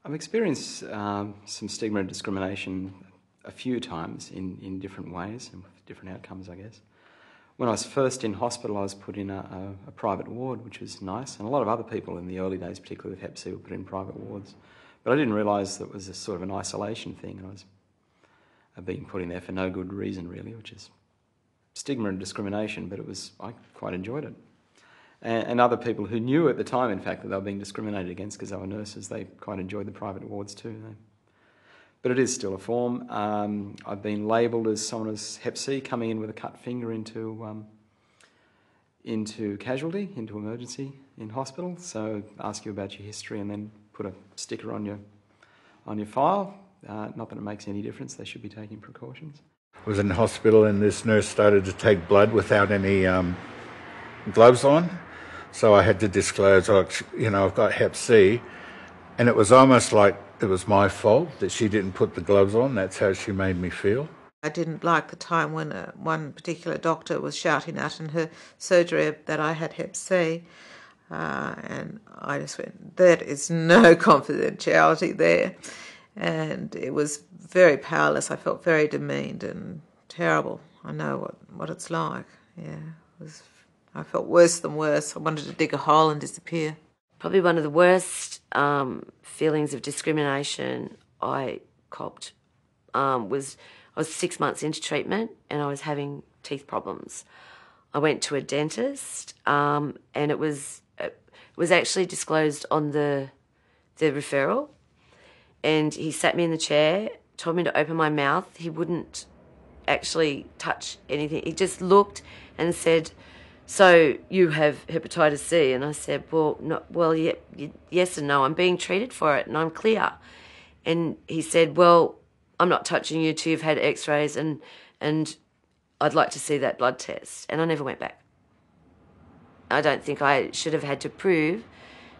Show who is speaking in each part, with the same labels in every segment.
Speaker 1: I've experienced some stigma and discrimination a few times in different ways and with different outcomes, I guess. When I was first in hospital, I was put in a private ward, which was nice, and a lot of other people in the early days, particularly with Hep C, were put in private wards. But I didn't realise that it was a sort of an isolation thing, and I was being put in there for no good reason, really, which is stigma and discrimination, but I quite enjoyed it. And other people who knew at the time, in fact, that they were being discriminated against because they were nurses, they quite enjoyed the private wards too. But it is still a form. I've been labelled as someone who's Hep C, coming in with a cut finger into casualty, into emergency in hospital. So ask you about your history and then put a sticker on your file. Not that it makes any difference. They should be taking precautions.
Speaker 2: I was in hospital and this nurse started to take blood without any gloves on. So I had to disclose, I've got Hep C. And it was almost like it was my fault that she didn't put the gloves on. That's how she made me feel.
Speaker 3: I didn't like the time when one particular doctor was shouting out in her surgery that I had Hep C. And I just went, there is no confidentiality there. And it was very powerless. I felt very demeaned and terrible. I know what it's like. Yeah, I felt worse than worse. I wanted to dig a hole and disappear.
Speaker 4: Probably one of the worst feelings of discrimination I copped was I was 6 months into treatment and I was having teeth problems. I went to a dentist and it was actually disclosed on the referral, and he sat me in the chair, told me to open my mouth. He wouldn't actually touch anything. He just looked and said, "So you have hepatitis C?" And I said, yeah, yes and no. I'm being treated for it and I'm clear. And he said, "Well, I'm not touching you till you've had x-rays and I'd like to see that blood test." And I never went back. I don't think I should have had to prove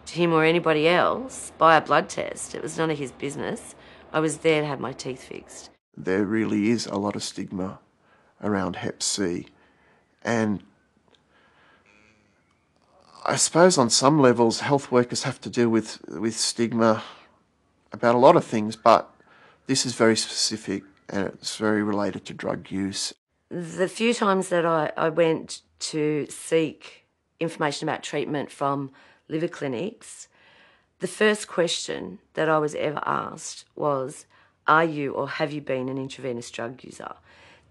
Speaker 4: to him or anybody else by a blood test. It was none of his business. I was there to have my teeth fixed.
Speaker 5: There really is a lot of stigma around Hep C, and I suppose on some levels health workers have to deal with stigma about a lot of things, but this is very specific and it's very related to drug use.
Speaker 4: The few times that I went to seek information about treatment from liver clinics, the first question that I was ever asked was, "Are you or have you been an intravenous drug user?"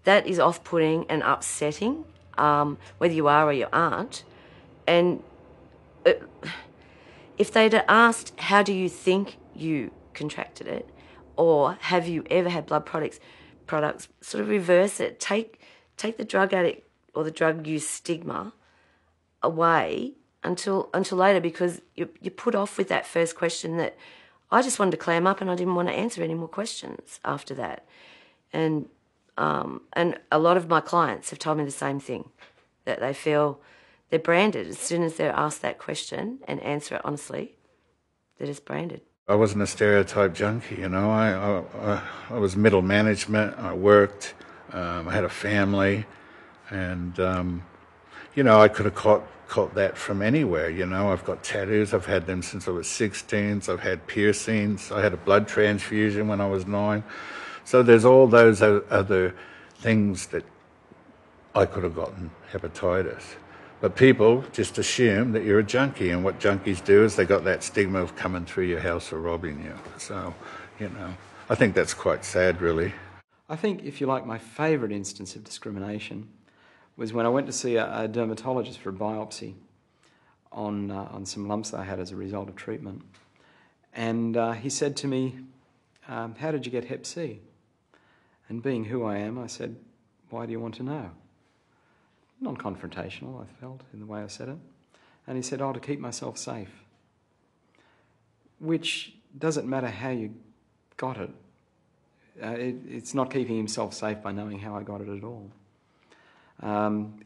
Speaker 4: That is off-putting and upsetting, whether you are or you aren't. And if they'd asked, "How do you think you contracted it?" or "Have you ever had blood products," sort of reverse it. Take the drug addict or the drug use stigma away until later, because you're put off with that first question. That I just wanted to clam up and I didn't want to answer any more questions after that. And a lot of my clients have told me the same thing, that they feel they're branded. As soon as they're asked that question and answer it honestly, they're just branded.
Speaker 2: I wasn't a stereotype junkie, I was middle management. I worked. I had a family, and I could have caught that from anywhere. I've got tattoos. I've had them since I was 16. So I've had piercings. I had a blood transfusion when I was 9. So there's all those other things that I could have gotten hepatitis. But people just assume that you're a junkie, and what junkies do is they got that stigma of coming through your house or robbing you. So, I think that's quite sad, really.
Speaker 1: I think, if you like, my favourite instance of discrimination was when I went to see a dermatologist for a biopsy on some lumps that I had as a result of treatment. And he said to me, "How did you get Hep C?" And being who I am, I said, "Why do you want to know?" Non-confrontational, I felt, in the way I said it. And he said, "To keep myself safe." Which doesn't matter how you got it. It's not keeping himself safe by knowing how I got it at all.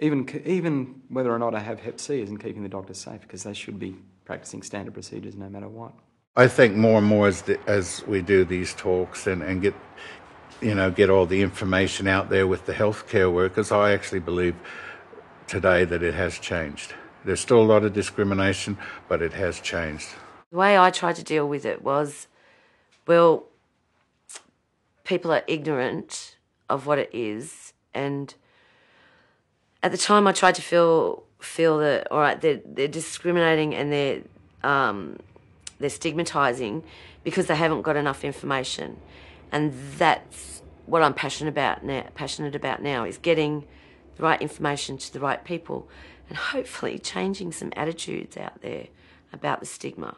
Speaker 1: Even whether or not I have Hep C isn't keeping the doctors safe, because they should be practising standard procedures no matter what.
Speaker 2: I think more and more as we do these talks and get all the information out there with the healthcare workers, I actually believe today that it has changed. There's still a lot of discrimination, but it has changed.
Speaker 4: The way I tried to deal with it was Well, people are ignorant of what it is, and at the time I tried to feel that, all right, they're discriminating and they're stigmatising because they haven't got enough information, and that's what I'm passionate about now is getting the right information to the right people, and hopefully changing some attitudes out there about the stigma.